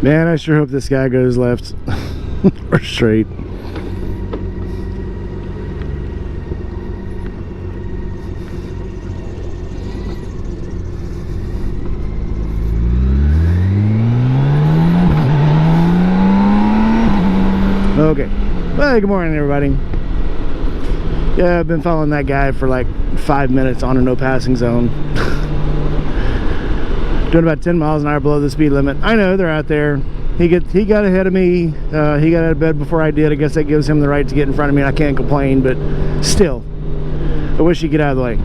Man, I sure hope this guy goes left or straight. Okay. Hey, good morning, everybody. Yeah, I've been following that guy for like 5 minutes on a no passing zone. Doing about 10 miles an hour below the speed limit. I know they're out there. He got ahead of me. He got out of bed before I did. I guess that gives him the right to get in front of me. I can't complain, but still, I wish he'd get out of the way.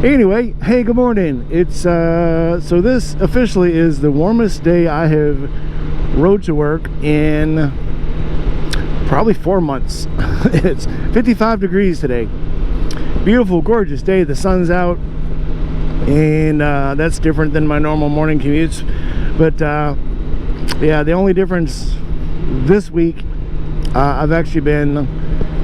Anyway, hey, good morning. It's so this officially is the warmest day I have rode to work in probably 4 months. It's 55 degrees today. Beautiful, gorgeous day. The sun's out, and that's different than my normal morning commutes. But yeah, the only difference this week, I've actually been,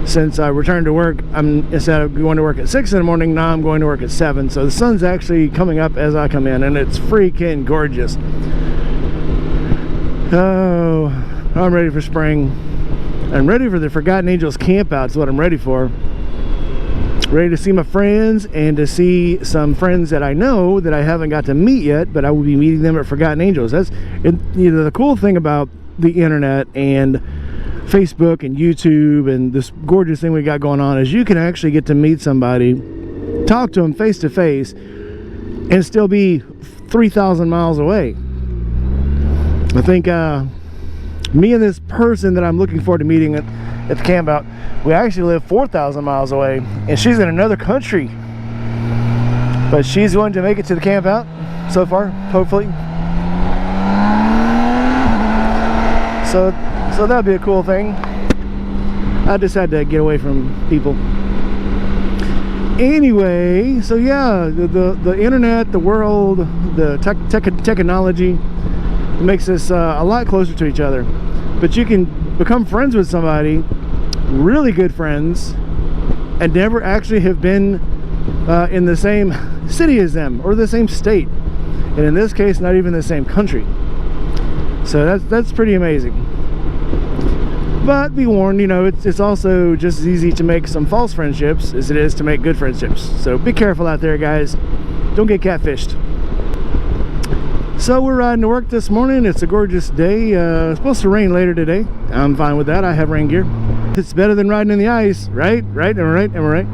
since I returned to work, instead of going to work at 6 in the morning, now I'm going to work at 7. So the sun's actually coming up as I come in, and it's freaking gorgeous. Oh, I'm ready for spring. I'm ready for the Forgotten Angels camp out is what I'm ready for. Ready to see my friends and to see some friends that I know that I haven't got to meet yet, but I will be meeting them at Forgotten Angels. That's the cool thing about the internet and Facebook and YouTube and this gorgeous thing we got going on is you can actually get to meet somebody, talk to them face to face, and still be 3,000 miles away. I think me and this person that I'm looking forward to meeting at the camp out, we actually live 4,000 miles away, and she's in another country, but she's going to make it to the camp out so far, hopefully. So that'd be a cool thing. I just had to get away from people. Anyway, so yeah, the internet, the world, the technology makes us a lot closer to each other. But you can become friends with somebody, really good friends, and never actually have been in the same city as them or the same state, and in this case not even the same country. So that's pretty amazing. But be warned, you know, it's also just as easy to make some false friendships as it is to make good friendships. So be careful out there, guys. Don't get catfished. So we're riding to work this morning. It's a gorgeous day. It's supposed to rain later today. I'm fine with that. I have rain gear. It's better than riding in the ice, right? Right? Am I right? Am I right?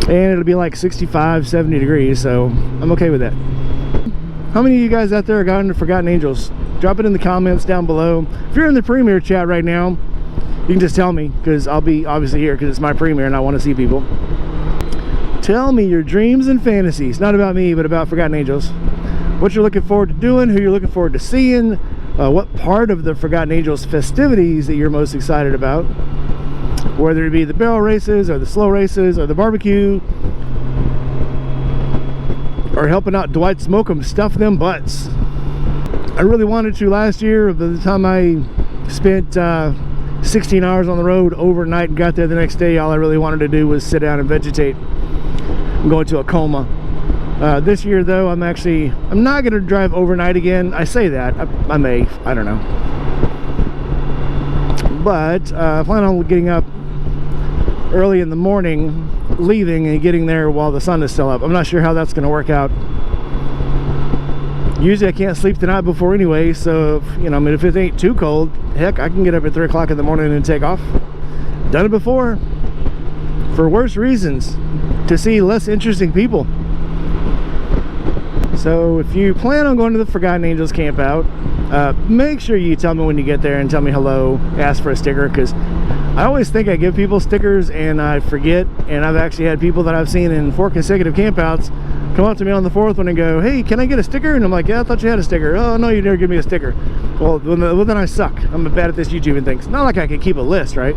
And it'll be like 65, 70 degrees, so I'm okay with that. How many of you guys out there are got into Forgotten Angels? Drop it in the comments down below. If you're in the premiere chat right now, you can just tell me, because I'll be obviously here because it's my premiere and I want to see people. Tell me your dreams and fantasies. Not about me, but about Forgotten Angels. What you're looking forward to doing, who you're looking forward to seeing, what part of the Forgotten Angels festivities that you're most excited about, whether it be the barrel races or the slow races or the barbecue, or helping out Dwight Smokem stuff them butts. I really wanted to last year. By the time I spent 16 hours on the road overnight and got there the next day, all I really wanted to do was sit down and vegetate. I'm going to a coma. This year though, I'm not going to drive overnight again. I say that, I may, I don't know. But I plan on getting up early in the morning, leaving and getting there while the sun is still up. I'm not sure how that's going to work out. Usually I can't sleep the night before anyway, so if it ain't too cold, heck, I can get up at 3 o'clock in the morning and take off. Done it before, for worse reasons, to see less interesting people. So if you plan on going to the Forgotten Angels camp out, make sure you tell me when you get there and tell me hello, ask for a sticker, because I always think I give people stickers and I forget, and I've actually had people that I've seen in 4 consecutive campouts come up to me on the 4th one and go, hey, can I get a sticker? And I'm like, yeah, I thought you had a sticker. Oh, no, you never give me a sticker. Well, then I suck. I'm bad at this YouTubing thing. It's not like I can keep a list, right?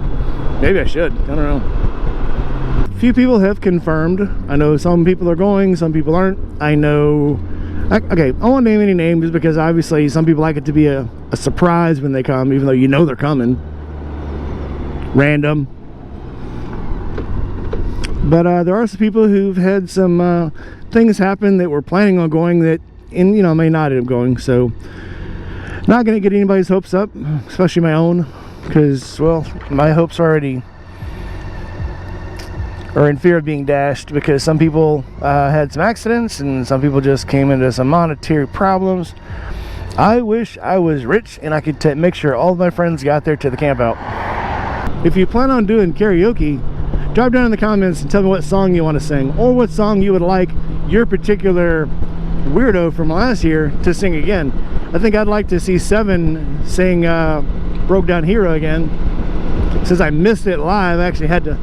Maybe I should. I don't know. A few people have confirmed. I know some people are going, some people aren't. I know... Okay, I won't name any names because obviously some people like it to be a surprise when they come, even though you know they're coming. Random. But there are some people who've had some things happen that were planning on going that and you know, I may not end up going. So not gonna get anybody's hopes up, especially my own, because, well, my hopes already are in fear of being dashed, because some people had some accidents and some people just came into some monetary problems. I wish I was rich and I could make sure all of my friends got there to the camp out. If you plan on doing karaoke, drop down in the comments and tell me what song you want to sing, or what song you would like your particular weirdo from last year to sing again. I think I'd like to see Seven sing Broke Down Hero again. Since I missed it live, I actually had to,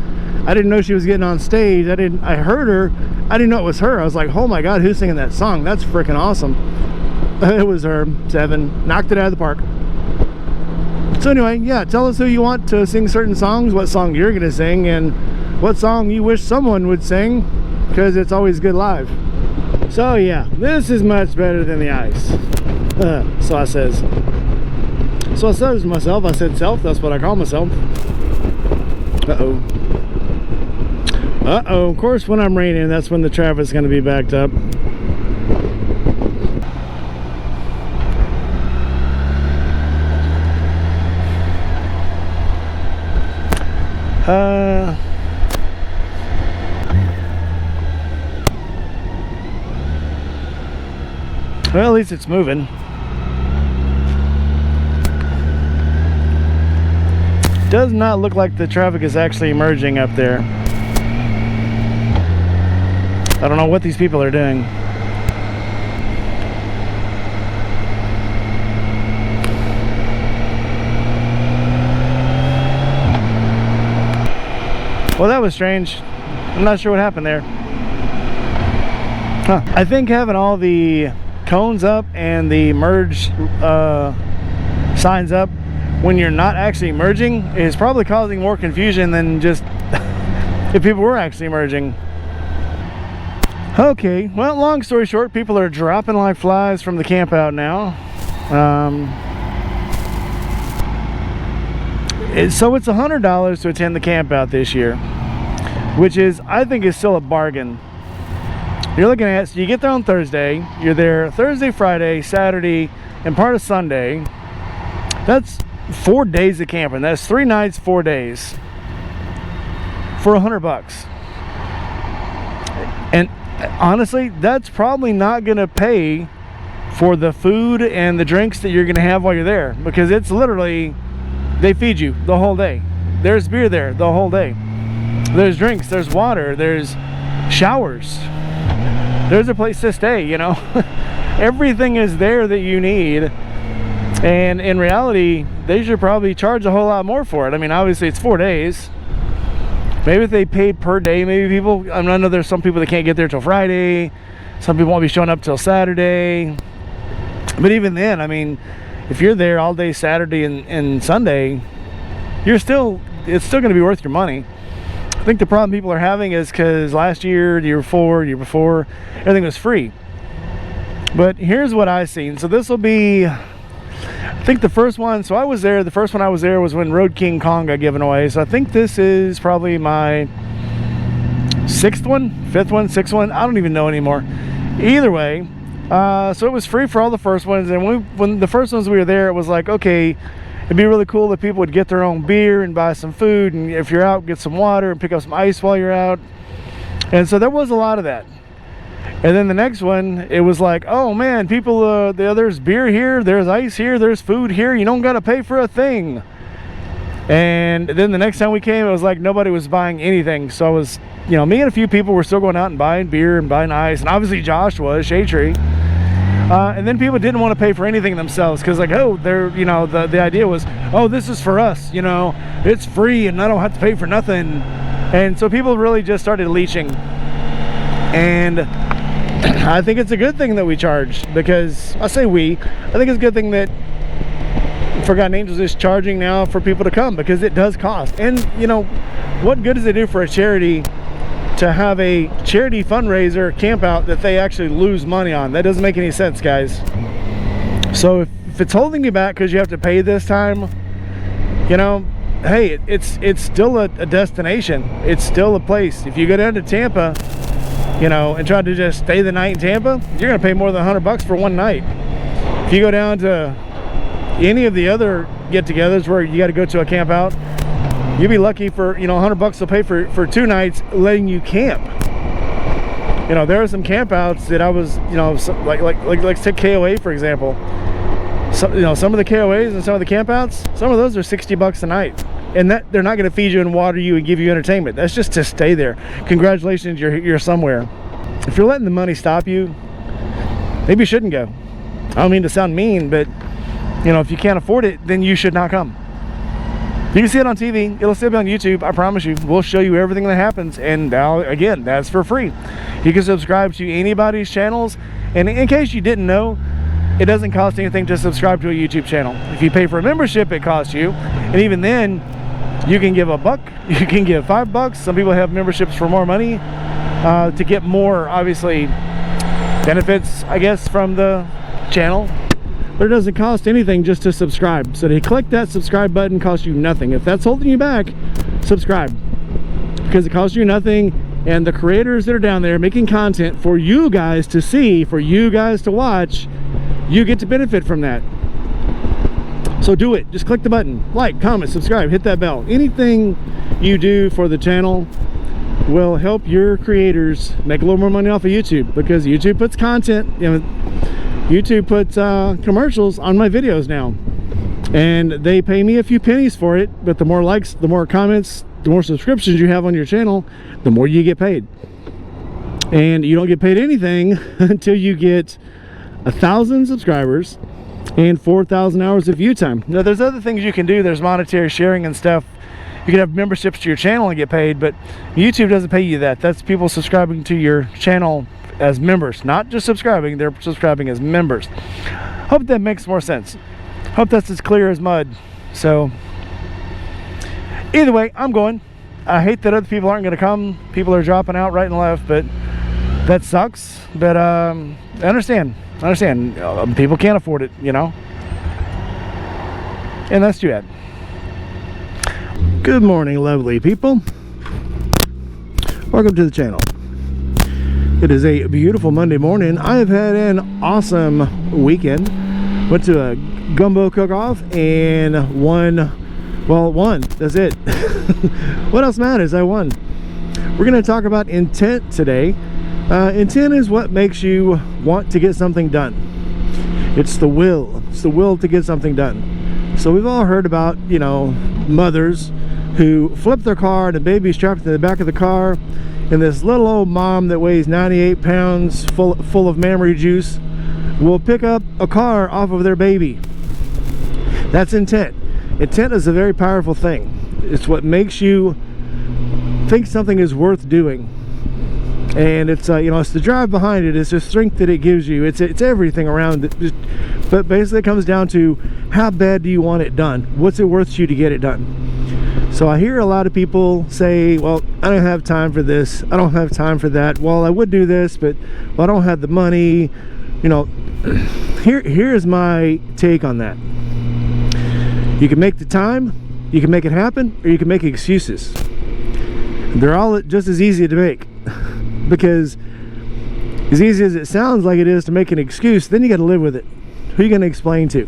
I didn't know she was getting on stage. I heard her, I didn't know it was her. I was like, oh my god, who's singing that song? That's freaking awesome. It was her. Seven knocked it out of the park. So anyway, yeah, tell us who you want to sing certain songs, what song you're gonna sing, and what song you wish someone would sing, because it's always good live. So yeah, this is much better than the ice. So I says. So I says to myself, I said self, that's what I call myself. Uh-oh. Uh-oh, of course when I'm raining, that's when the traffic's gonna be backed up. Well, at least it's moving. Does not look like the traffic is actually emerging up there. I don't know what these people are doing. Well, that was strange. I'm not sure what happened there. Huh. I think having all the cones up and the merge signs up when you're not actually merging is probably causing more confusion than just if people were actually merging. Okay, well, long story short, people are dropping like flies from the camp out now. So it's $100 to attend the camp out this year, which is, I think, is still a bargain. You're looking at, so you get there on Thursday, you're there Thursday, Friday, Saturday, and part of Sunday. That's 4 days of camping. That's 3 nights, 4 days for $100. And honestly, that's probably not gonna pay for the food and the drinks that you're gonna have while you're there, because it's literally, they feed you the whole day. There's beer there the whole day. There's drinks, there's water, there's showers, there's a place to stay, you know. Everything is there that you need. And in reality, they should probably charge a whole lot more for it. I mean, obviously it's 4 days. Maybe if they paid per day, maybe people, I know there's some people that can't get there till Friday. Some people won't be showing up till Saturday. But even then, I mean, if you're there all day Saturday and Sunday, it's still going to be worth your money. I think the problem people are having is because last year, the year before, everything was free. But here's what I've seen. So this will be, I think the first one, so I was there, the first one I was there was when Road King Kong got given away. So I think this is probably my 6th one, 5th one, 6th one. I don't even know anymore. Either way, so it was free for all the first ones. And when the first ones we were there, it was like, okay, it'd be really cool if people would get their own beer and buy some food, and if you're out, get some water and pick up some ice while you're out. And so there was a lot of that. And then the next one, it was like, oh man, people, there's beer here, there's ice here, there's food here, you don't gotta pay for a thing. And then the next time we came, it was like nobody was buying anything. So I was, you know, me and a few people were still going out and buying beer and buying ice, and obviously Josh was, Shade Tree. And then people didn't want to pay for anything themselves, because like, oh, they're, you know, the idea was, oh, this is for us, you know, it's free and I don't have to pay for nothing. And so people really just started leeching. And I think it's a good thing that we charged, because I say we, I think it's a good thing that Forgotten Angels is charging now for people to come, because it does cost. And you know, what good does it do for a charity to have a charity fundraiser camp out that they actually lose money on? That doesn't make any sense, guys. So if it's holding you back because you have to pay this time, you know, hey, it's still a destination. It's still a place. If you go down to Tampa, you know, and try to just stay the night in Tampa, you're gonna pay more than $100 for one night. If you go down to any of the other get-togethers where you got to go to a camp out, you'd be lucky for, you know, $100 to pay for 2 nights letting you camp. You know, there are some camp outs that I was, you know, like take KOA for example. So, you know, some of the KOAs and some of the camp outs, some of those are $60 a night, and that they're not going to feed you and water you and give you entertainment. That's just to stay there. Congratulations, you're somewhere. If you're letting the money stop you, maybe you shouldn't go. I don't mean to sound mean, but you know, if you can't afford it, then you should not come. You can see it on TV. It'll still be on YouTube. I promise you. We'll show you everything that happens. And now, again, that's for free. You can subscribe to anybody's channels. And in case you didn't know, it doesn't cost anything to subscribe to a YouTube channel. If you pay for a membership, it costs you. And even then, you can give $1. You can give $5. Some people have memberships for more money to get more, obviously, benefits, I guess, from the channel. But it doesn't cost anything just to subscribe. So to click that subscribe button costs you nothing. If that's holding you back, subscribe, because it costs you nothing, and the creators that are down there making content for you guys to see, for you guys to watch, you get to benefit from that. So do it. Just click the button, like, comment, subscribe, hit that bell. Anything you do for the channel will help your creators make a little more money off of YouTube, because YouTube puts content, you know, YouTube puts commercials on my videos now, and they pay me a few pennies for it. But the more likes, the more comments, the more subscriptions you have on your channel, the more you get paid. And you don't get paid anything until you get 1,000 subscribers and 4,000 hours of view time. Now, there's other things you can do. There's monetary sharing and stuff. You can have memberships to your channel and get paid, but YouTube doesn't pay you that. That's people subscribing to your channel as members, not just subscribing, they're subscribing as members. Hope that makes more sense. Hope that's as clear as mud. So either way, I'm going. I hate that other people aren't going to come. People are dropping out right and left, but that sucks. But I understand. People can't afford it, you know, and that's too bad. Good morning, lovely people. Welcome to the channel. It is a beautiful Monday morning. I have had an awesome weekend. Went to a gumbo cook-off and won. That's it. What else matters? I won. We're going to talk about intent today. Intent is what makes you want to get something done. It's the will. It's the will to get something done. So we've all heard about, you know, mothers who flip their car and a baby strapped to the back of the car, and this little old mom that weighs 98 pounds full of mammary juice will pick up a car off of their baby. That's intent. Intent is a very powerful thing. It's what makes you think something is worth doing. And it's you know, it's the drive behind it. It's the strength that it gives you. It's everything around it. But basically it comes down to, how bad do you want it done? What's it worth to you to get it done? So I hear a lot of people say, well, I don't have time for this, I don't have time for that. Well, I would do this, but well, I don't have the money. You know, here's my take on that. You can make the time, you can make it happen, or you can make excuses. They're all just as easy to make. Because as easy as it sounds like it is to make an excuse, then you got to live with it. Who are you going to explain to?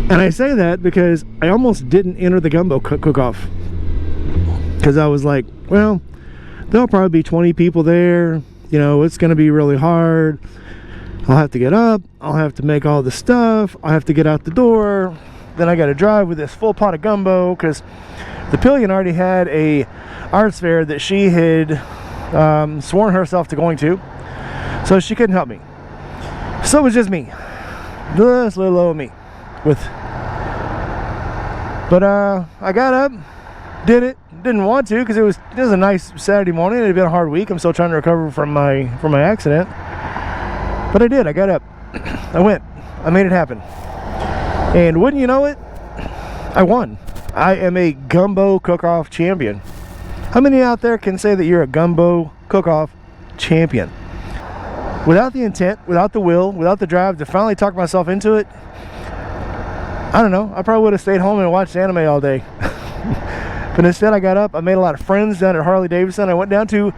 And I say that because I almost didn't enter the gumbo cook-off, because I was like, well, there'll probably be 20 people there, you know, it's going to be really hard. I'll have to get up, I'll have to make all the stuff, I'll have to get out the door, then I got to drive with this full pot of gumbo, because the pillion already had a arts fair that she had sworn herself to going to, so she couldn't help me. So it was just me, this little old me. But I got up, did it. Didn't want to, because it was a nice Saturday morning. It had been a hard week. I'm still trying to recover from my accident. But I did. I got up. I went. I made it happen. And wouldn't you know it, I won. I am a gumbo cook-off champion. How many out there can say that you're a gumbo cook-off champion? Without the intent, without the will, without the drive to finally talk myself into it, I don't know, I probably would have stayed home and watched anime all day. But instead I got up, I made a lot of friends down at Harley Davidson. I went down to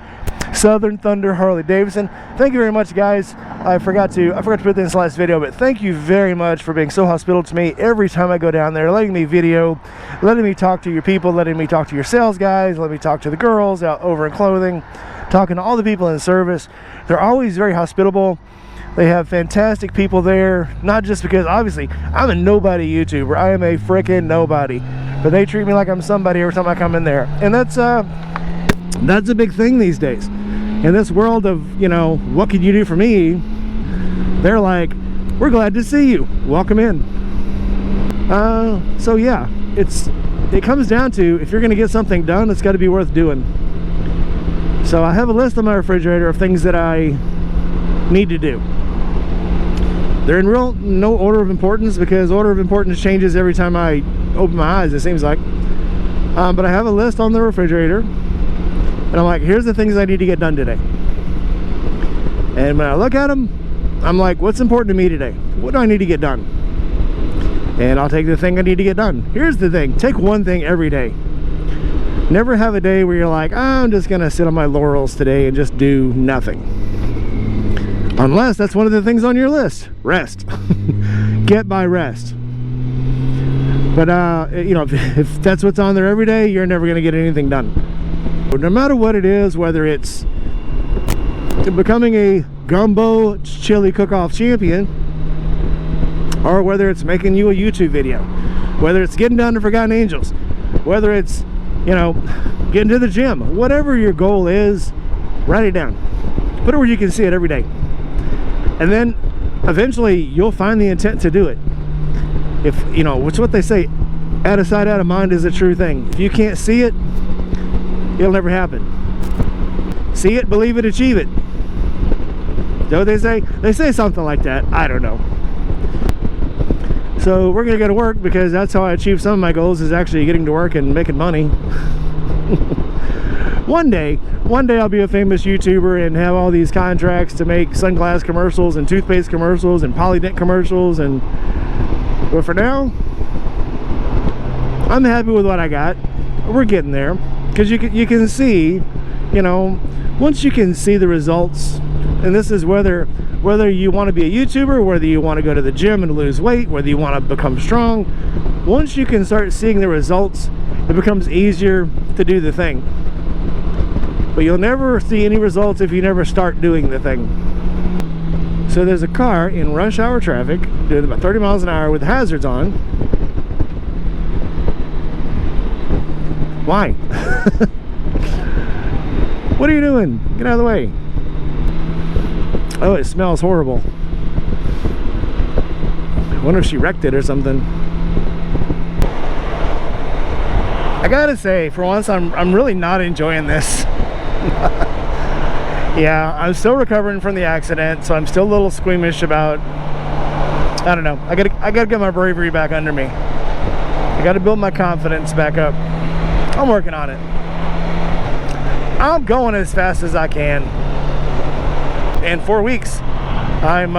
Southern Thunder Harley Davidson. Thank you very much, guys. I forgot to put this in this last video, but thank you very much for being so hospitable to me every time I go down there, letting me video, letting me talk to your people, letting me talk to your sales guys, letting me talk to the girls out over in clothing, talking to all the people in service. They're always very hospitable. They have fantastic people there, not just because, obviously, I'm a nobody YouTuber. I am a freaking nobody. But they treat me like I'm somebody every time I come in there. And that's a big thing these days. In this world of, you know, what can you do for me? They're like, we're glad to see you. Welcome in. So yeah, it comes down to, if you're going to get something done, it's got to be worth doing. So I have a list on my refrigerator of things that I need to do. They're in no order of importance, because order of importance changes every time I open my eyes, it seems like. But I have a list on the refrigerator, and I'm like, here's the things I need to get done today. And when I look at them, I'm like, what's important to me today? What do I need to get done? And I'll take the thing I need to get done. Here's the thing, take one thing every day. Never have a day where you're like, I'm just gonna sit on my laurels today and just do nothing. Unless that's one of the things on your list. Rest. Get by rest. But you know, if that's what's on there every day, you're never gonna get anything done. No matter what it is, whether it's becoming a gumbo chili cook-off champion, or whether it's making you a YouTube video, whether it's getting down to Forgotten Angels, whether it's, you know, getting to the gym, whatever your goal is, write it down. Put it where you can see it every day. And then eventually you'll find the intent to do it. If, you know, which is what they say, out of sight, out of mind is a true thing. If you can't see it, it'll never happen. See it, believe it, achieve it. You know what they say? They say something like that. I don't know. So we're gonna go to work, because that's how I achieve some of my goals, is actually getting to work and making money. One day I'll be a famous YouTuber and have all these contracts to make sunglass commercials and toothpaste commercials and Polydent commercials, and but for now, I'm happy with what I got. We're getting there, because you can see, you know, once you can see the results, and this is whether you want to be a YouTuber, whether you want to go to the gym and lose weight, whether you want to become strong, once you can start seeing the results, it becomes easier to do the thing. But you'll never see any results if you never start doing the thing. So there's a car in rush hour traffic doing about 30 miles an hour with hazards on. Why? What are you doing? Get out of the way. Oh, it smells horrible. I wonder if she wrecked it or something. I gotta say, for once, I'm really not enjoying this. Yeah, I'm still recovering from the accident, so I'm still a little squeamish about, I don't know, I gotta get my bravery back under me. I gotta build my confidence back up. I'm working on it. I'm going as fast as I can. In 4 weeks, I'm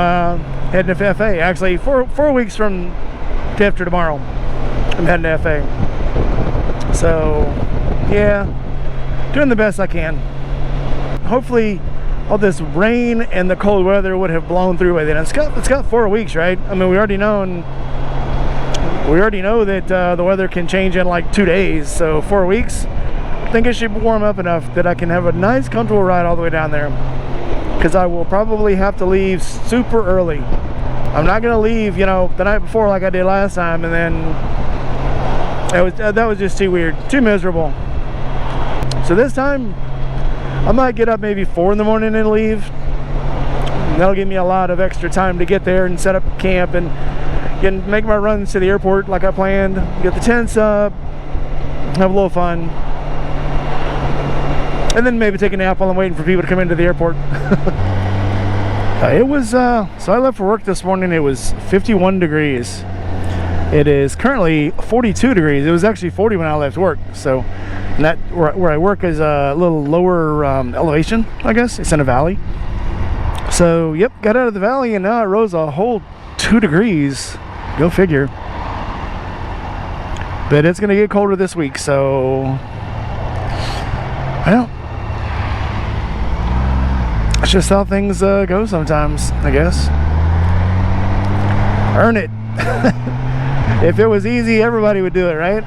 heading to FA. Actually, four weeks from day after tomorrow, I'm heading to FA. So, yeah, doing the best I can. Hopefully, all this rain and the cold weather would have blown through by then. It's got 4 weeks, right? I mean, we already know that the weather can change in like 2 days. So 4 weeks, I think it should warm up enough that I can have a nice, comfortable ride all the way down there. Because I will probably have to leave super early. I'm not gonna leave, you know, the night before like I did last time, and then that was just too weird, too miserable. So this time, I might get up maybe 4 in the morning and leave. And that'll give me a lot of extra time to get there and set up camp and make my runs to the airport like I planned. Get the tents up, have a little fun. And then maybe take a nap while I'm waiting for people to come into the airport. It was, so I left for work this morning, it was 51 degrees. It is currently 42 degrees. It was actually 40 when I left work. So, and that, where I work is a little lower elevation, I guess. It's in a valley. So, yep, got out of the valley and now it rose a whole 2 degrees. Go figure. But it's going to get colder this week, so... Well, That's just how things go sometimes, I guess. Earn it. If it was easy, everybody would do it, right?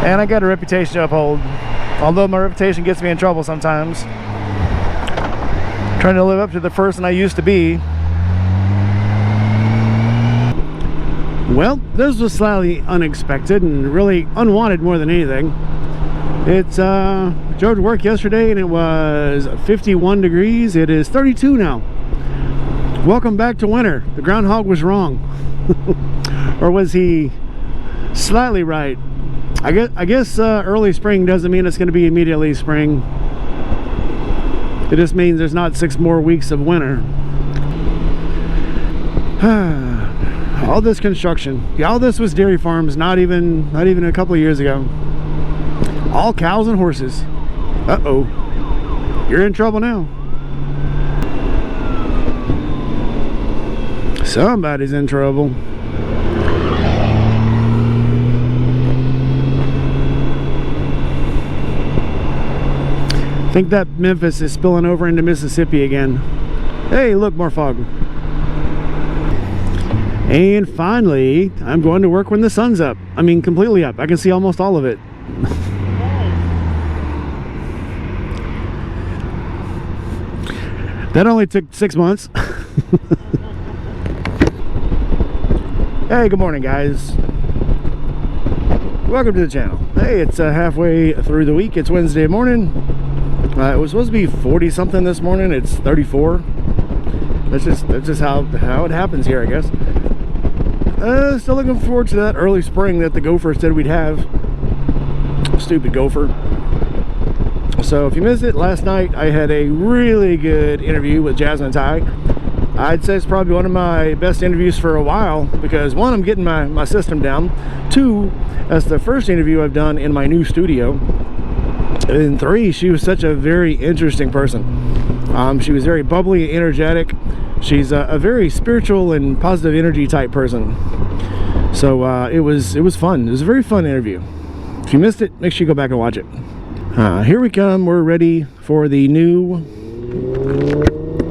And I got a reputation to uphold. Although my reputation gets me in trouble sometimes. Trying to live up to the person I used to be. Well, this was slightly unexpected and really unwanted more than anything. It's drove to work yesterday and it was 51 degrees. It is 32 now. Welcome back to winter. The groundhog was wrong. Or was he slightly right? I guess early spring doesn't mean it's going to be immediately spring. It just means there's not 6 more weeks of winter. All this construction. Yeah, all this was dairy farms not even a couple of years ago. All cows and horses. Uh-oh. You're in trouble now. Somebody's in trouble. I think that Memphis is spilling over into Mississippi again. Hey, look, more fog. And finally, I'm going to work when the sun's up. I mean, completely up. I can see almost all of it. That only took 6 months. Hey, good morning, guys. Welcome to the channel. Hey, it's halfway through the week. It's Wednesday morning. It was supposed to be 40 something this morning. It's 34. That's just how it happens here, I guess. Still looking forward to that early spring that the gopher said we'd have. Stupid gopher. So if you missed it, last night I had a really good interview with Jasmine Ty. I'd say it's probably one of my best interviews for a while because 1, I'm getting my system down. 2, that's the first interview I've done in my new studio. And 3, she was such a very interesting person. She was very bubbly and energetic. She's a very spiritual and positive energy type person. So it was fun. It was a very fun interview. If you missed it, make sure you go back and watch it. Here we come. We're ready for the new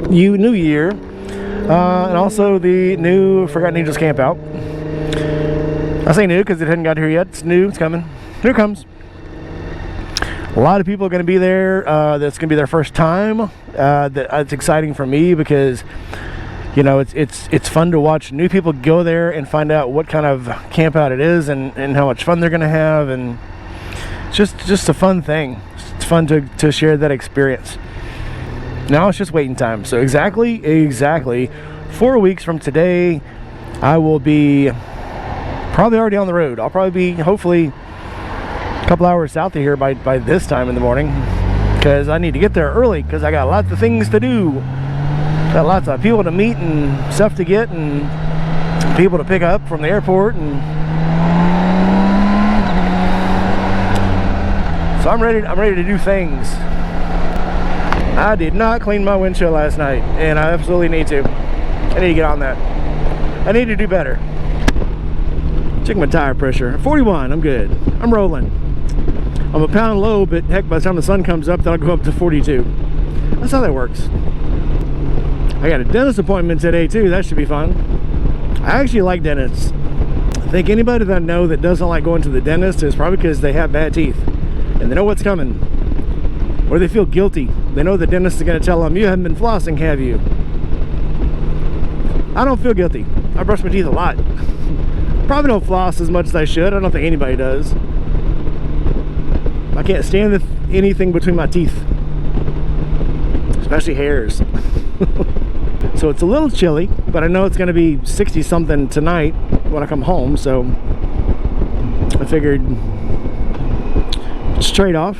year. And also the new Forgotten Angels camp out. I say new because it hadn't got here yet. It's new. It's coming. Here it comes. A lot of people are going to be there. That's going to be their first time. It's exciting for me because, you know, it's fun to watch new people go there and find out what kind of camp out it is and how much fun they're going to have, and it's just a fun thing. It's fun to share that experience. Now it's just waiting time. So exactly 4 weeks from today, I will be probably already on the road. I'll probably be hopefully a couple hours south of here by this time in the morning, because I need to get there early because I got lots of things to do. Got lots of people to meet and stuff to get and people to pick up from the airport, and so I'm ready to do things. I did not clean my windshield last night, and I absolutely need to. I need to get on that. I need to do better. Check my tire pressure. 41, I'm good. I'm rolling. I'm a pound low, but heck, by the time the sun comes up, that'll go up to 42. That's how that works. I got a dentist appointment today, too. That should be fun. I actually like dentists. I think anybody that I know that doesn't like going to the dentist is probably because they have bad teeth, and they know what's coming. Or they feel guilty. They know the dentist is going to tell them, you haven't been flossing, have you? I don't feel guilty. I brush my teeth a lot. Probably don't floss as much as I should. I don't think anybody does. I can't stand anything between my teeth. Especially hairs. So it's a little chilly, but I know it's going to be 60 something tonight when I come home, so I figured just trade off.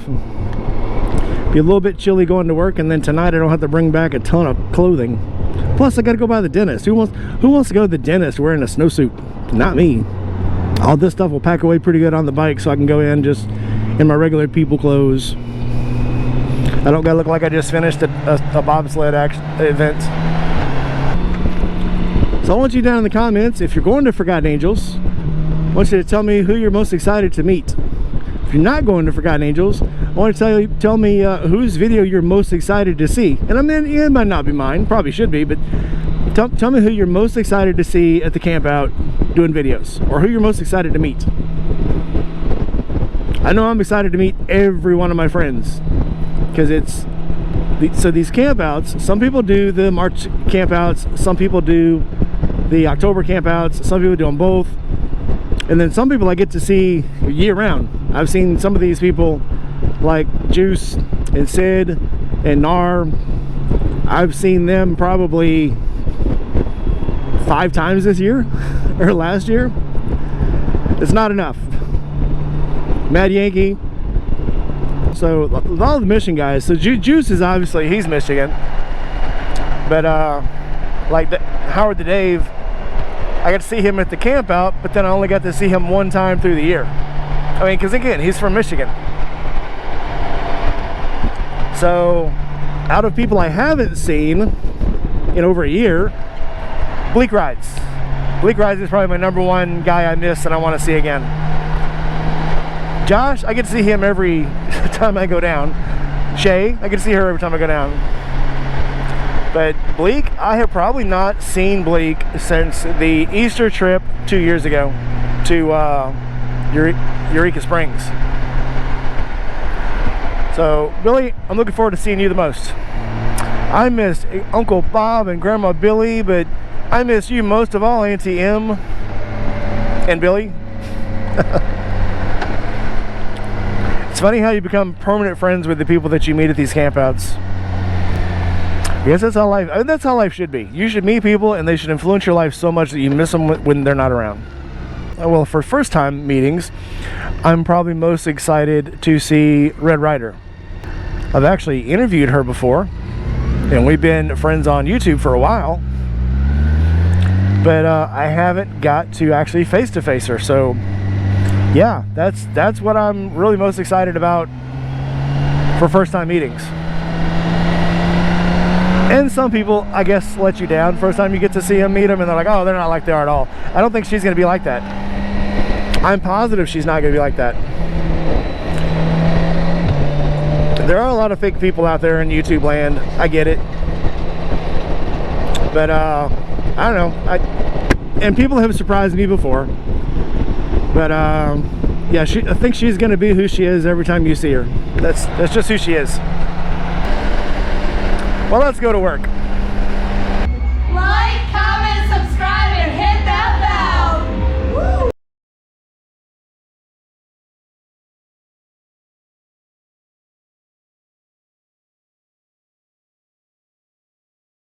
Be a little bit chilly going to work, and then tonight I don't have to bring back a ton of clothing. Plus I gotta go by the dentist. Who wants to go to the dentist wearing a snowsuit? Not me. All this stuff will pack away pretty good on the bike, so I can go in just in my regular people clothes. I don't gotta look like I just finished a bobsled event. So I want you down in the comments, if you're going to Forgotten Angels, I want you to tell me who you're most excited to meet. if you're not going to Forgotten Angels, I want to tell me whose video you're most excited to see. And I mean, it might not be mine, probably should be, but tell me who you're most excited to see at the camp out doing videos, or who you're most excited to meet. I know I'm excited to meet every one of my friends, because so these campouts, some people do the March campouts, some people do the October campouts, some people do them both, and then some people I get to see year round. I've seen some of these people like Juice and Sid and Nar. I've seen them probably 5 times this year or last year. It's not enough. Mad Yankee. So all the Michigan guys. So Juice is obviously, he's Michigan, but like Howard the Dave, I got to see him at the camp out, but then I only got to see him one time through the year. I mean, because again, he's from Michigan. So out of people I haven't seen in over a year, Bleak Rides is probably my #1 guy I miss and I want to see again. Josh, I get to see him every time I go down. Shay, I get to see her every time I go down. But Bleak, I have probably not seen Bleak since the Easter trip 2 years ago to Eureka Springs. So Billy, I'm looking forward to seeing you the most. I missed Uncle Bob and Grandma Billy, but I miss you most of all, Auntie M and Billy. It's funny how you become permanent friends with the people that you meet at these campouts. I guess that's how life, that's how life should be. You should meet people and they should influence your life so much that you miss them when they're not around. Well, for first time meetings, I'm probably most excited to see Red Ryder. I've actually interviewed her before, and we've been friends on YouTube for a while, but I haven't got to actually face-to-face her. So yeah, that's what I'm really most excited about for first time meetings. And some people, I guess, let you down first time you get to see them, meet them, and they're like, oh, they're not like they are at all. I don't think she's going to be like that. I'm positive she's not going to be like that. There are a lot of fake people out there in YouTube land. I get it. But, I don't know. And people have surprised me before. But, yeah, I think she's going to be who she is every time you see her. That's just who she is. Well, let's go to work.